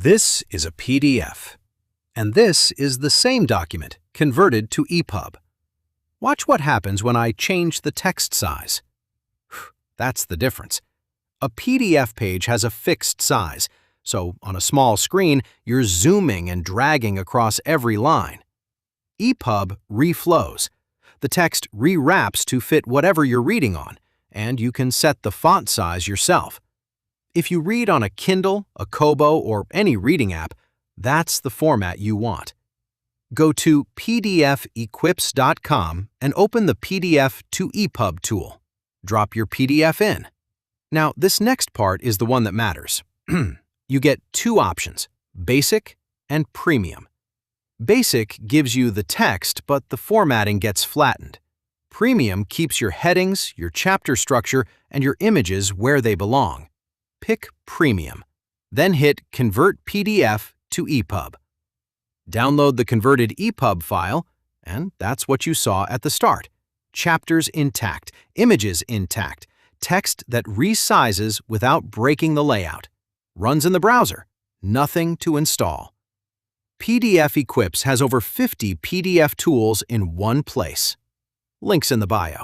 This is a PDF, and this is the same document converted to EPUB. Watch what happens when I change the text size. That's the difference. A PDF page has a fixed size, so on a small screen, you're zooming and dragging across every line. EPUB reflows. The text rewraps to fit whatever you're reading on, and you can set the font size yourself. If you read on a Kindle, a Kobo, or any reading app, that's the format you want. Go to PDFEquips.com and open the PDF to EPUB tool. Drop your PDF in. Now, this next part is the one that matters. You get two options, Basic and Premium. Basic gives you the text, but the formatting gets flattened. Premium keeps your headings, your chapter structure, and your images where they belong. Pick Premium. Then hit Convert PDF to EPUB. Download the converted EPUB file, and that's what you saw at the start. Chapters intact, images intact, text that resizes without breaking the layout. Runs in the browser. Nothing to install. PDFEquips has over 50 PDF tools in one place. Links in the bio.